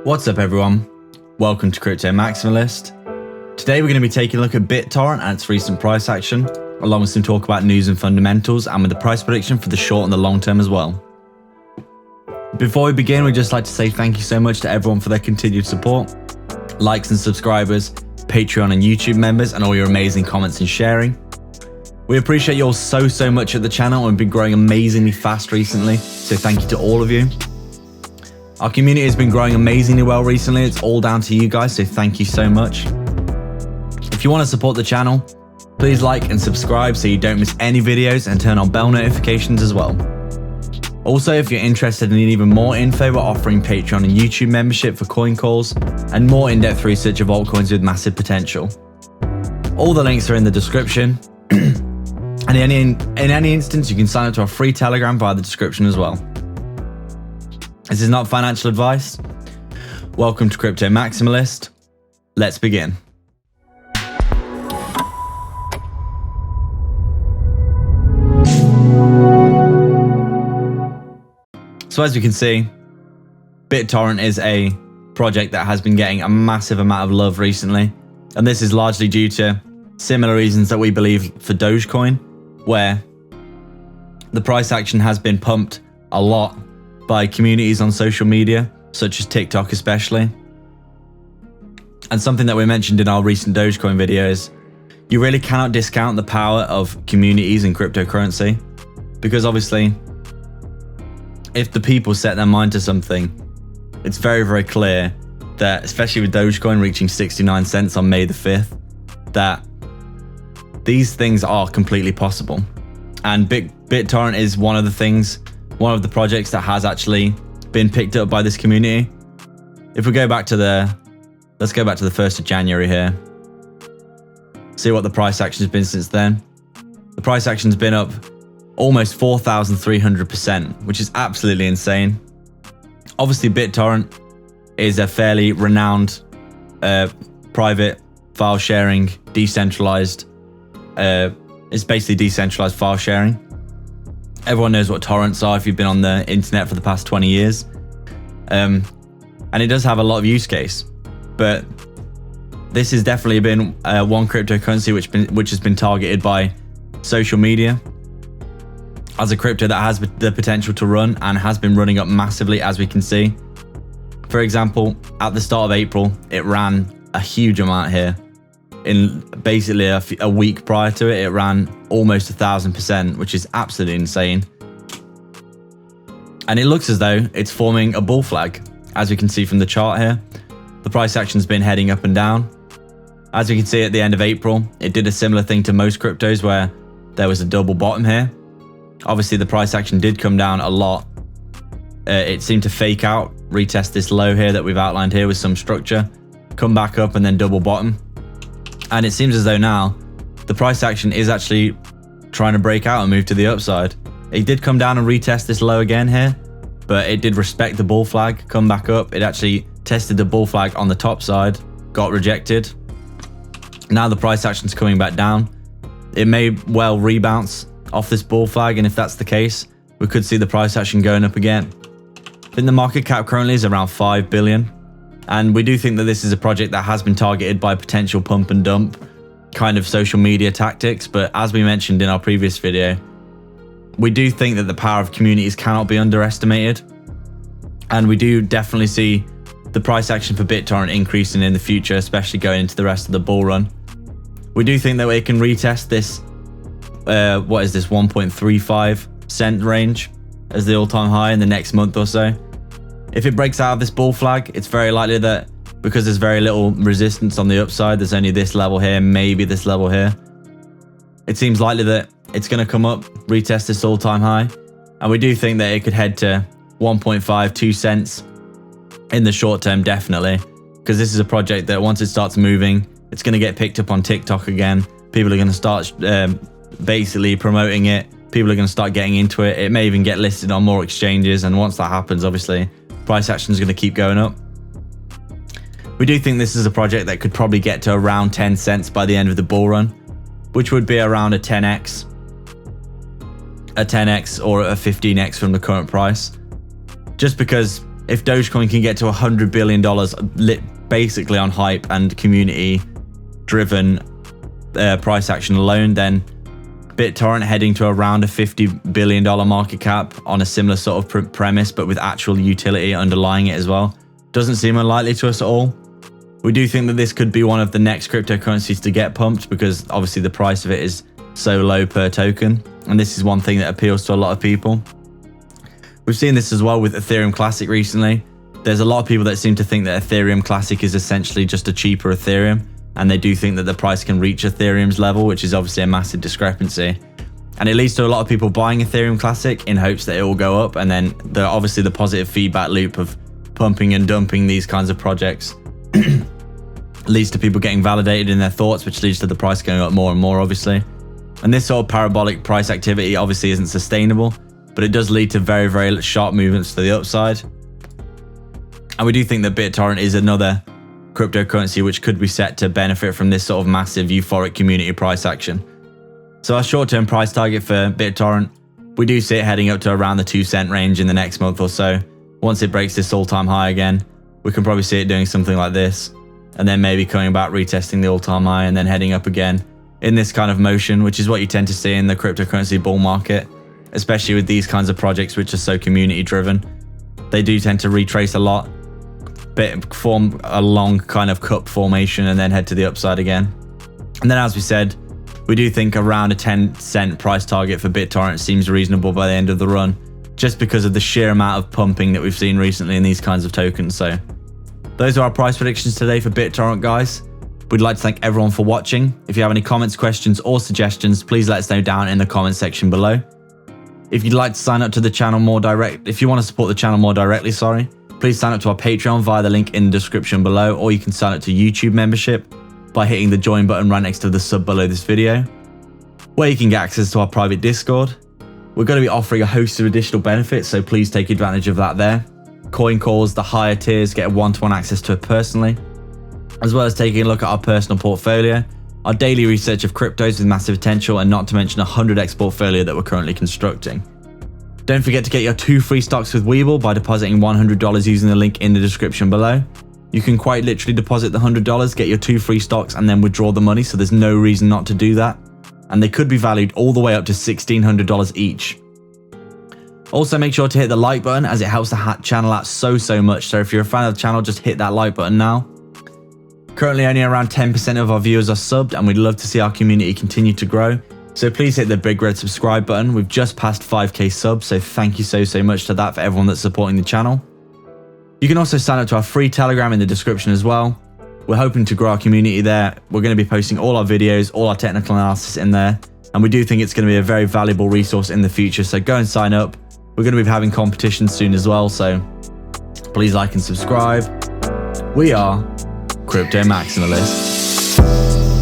What's up everyone, welcome to Crypto Maximalist. Today we're going to be taking a look at BitTorrent and its recent price action, along with some talk about news and fundamentals and with the price prediction for the short and the long term as well. Before we begin, we'd just like to say thank you so much to everyone for their continued support, likes and subscribers, Patreon and YouTube members, and all your amazing comments and sharing. We appreciate you all so much at the channel and we've been growing amazingly fast recently, so thank you to all of you. Our community has been growing amazingly well recently, it's all down to you guys, so thank you so much. If you want to support the channel, please like and subscribe so you don't miss any videos and turn on bell notifications as well. Also, if you're interested in even more info, we're offering Patreon and YouTube membership for coin calls and more in-depth research of altcoins with massive potential. All the links are in the description. And in any instance, you can sign up to our free Telegram via the description as well. This is not financial advice. Welcome to Crypto Maximalist. Let's begin. So as you can see, BitTorrent is a project that has been getting a massive amount of love recently. And this is largely due to similar reasons that we believe for Dogecoin, where the price action has been pumped a lot by communities on social media, such as TikTok especially. And something that we mentioned in our recent Dogecoin video is you really cannot discount the power of communities in cryptocurrency, because obviously if the people set their mind to something, it's very clear that, especially with Dogecoin reaching 69 cents on May the 5th, that these things are completely possible. And BitTorrent is one of the projects that has actually been picked up by this community. If we go back to let's go back to the 1st of January here. See what the price action has been since then. The price action's been up almost 4,300%, which is absolutely insane. Obviously, BitTorrent is a fairly renowned private file sharing, decentralized. It's basically decentralized file sharing. Everyone knows what torrents are if you've been on the internet for the past 20 years. And it does have a lot of use case, but this has definitely been one cryptocurrency which has been targeted by social media as a crypto that has the potential to run and has been running up massively, as we can see. For example, at the start of April, it ran a huge amount here. In basically a week prior to it, it ran almost 1,000%, which is absolutely insane. And it looks as though it's forming a bull flag, as we can see from the chart here. The price action's been heading up and down. As we can see at the end of April, it did a similar thing to most cryptos where there was a double bottom here. Obviously, the price action did come down a lot. It seemed to fake out, retest this low here that we've outlined here with some structure, come back up and then double bottom. And it seems as though now the price action is actually trying to break out and move to the upside. It did come down and retest this low again here, but it did respect the bull flag, come back up. It actually tested the bull flag on the top side, got rejected. Now the price action's coming back down. It may well rebounce off this bull flag, and if that's the case, we could see the price action going up again. I think the market cap currently is around 5 billion. And we do think that this is a project that has been targeted by potential pump and dump kind of social media tactics. But as we mentioned in our previous video, we do think that the power of communities cannot be underestimated. And we do definitely see the price action for BitTorrent increasing in the future, especially going into the rest of the bull run. We do think that we can retest this, what is this, 1.35 cent range as the all-time high in the next month or so. If it breaks out of this bull flag, it's very likely that because there's very little resistance on the upside, there's only this level here, maybe this level here. It seems likely that it's going to come up, retest this all-time high. And we do think that it could head to 1.52 cents in the short term, definitely. Because this is a project that once it starts moving, it's going to get picked up on TikTok again. People are going to start basically promoting it. People are going to start getting into it. It may even get listed on more exchanges. And once that happens, obviously, price action is going to keep going up. We do think this is a project that could probably get to around 10 cents by the end of the bull run, which would be around a 10x or a 15x from the current price. Just because if Dogecoin can get to $100 billion basically on hype and community driven price action alone, then BitTorrent heading to around a $50 billion market cap on a similar sort of premise, but with actual utility underlying it as well, doesn't seem unlikely to us at all. We do think that this could be one of the next cryptocurrencies to get pumped, because obviously the price of it is so low per token, and this is one thing that appeals to a lot of people. We've seen this as well with Ethereum Classic recently. There's a lot of people that seem to think that Ethereum Classic is essentially just a cheaper Ethereum, and they do think that the price can reach Ethereum's level, which is obviously a massive discrepancy. And it leads to a lot of people buying Ethereum Classic in hopes that it will go up, and then obviously the positive feedback loop of pumping and dumping these kinds of projects leads to people getting validated in their thoughts, which leads to the price going up more and more, obviously. And this sort of parabolic price activity obviously isn't sustainable, but it does lead to very, very sharp movements to the upside. And we do think that BitTorrent is another cryptocurrency which could be set to benefit from this sort of massive euphoric community price action. So our short-term price target for BitTorrent, we do see it heading up to around the 2 cent range in the next month or so. Once it breaks this all-time high again, we can probably see it doing something like this, and then maybe coming back, retesting the all-time high, and then heading up again in this kind of motion, which is what you tend to see in the cryptocurrency bull market, especially with these kinds of projects which are so community-driven. They do tend to retrace a lot, form a long kind of cup formation, and then head to the upside again. And then, as we said, we do think around a 10 cent price target for BitTorrent seems reasonable by the end of the run, just because of the sheer amount of pumping that we've seen recently in these kinds of tokens. So those are our price predictions today for BitTorrent, guys. We'd like to thank everyone for watching. If you have any comments, questions, or suggestions, please let us know down in the comments section below. If you'd like to sign up to the channel if you want to support the channel more directly, please sign up to our Patreon via the link in the description below, or you can sign up to YouTube membership by hitting the join button right next to the sub below this video, where you can get access to our private Discord. We're going to be offering a host of additional benefits, so please take advantage of that there. Coin calls, the higher tiers get one-to-one access to it personally, as well as taking a look at our personal portfolio, our daily research of cryptos with massive potential, and not to mention a 100x portfolio that we're currently constructing. Don't forget to get your 2 free stocks with Webull by depositing $100 using the link in the description below. You can quite literally deposit the $100, get your 2 free stocks, and then withdraw the money, so there's no reason not to do that. And they could be valued all the way up to $1,600 each. Also, make sure to hit the like button, as it helps the channel out so much. So if you're a fan of the channel, just hit that like button now. Currently only around 10% of our viewers are subbed, and we'd love to see our community continue to grow. So please hit the big red subscribe button. We've just passed 5k subs, so thank you so much to that for everyone that's supporting the channel. You can also sign up to our free Telegram in the description as well. We're hoping to grow our community there. We're going to be posting all our videos, all our technical analysis in there, and we do think it's going to be a very valuable resource in the future, so go and sign up. We're going to be having competitions soon as well, so please like and subscribe. We are Crypto Maximalists.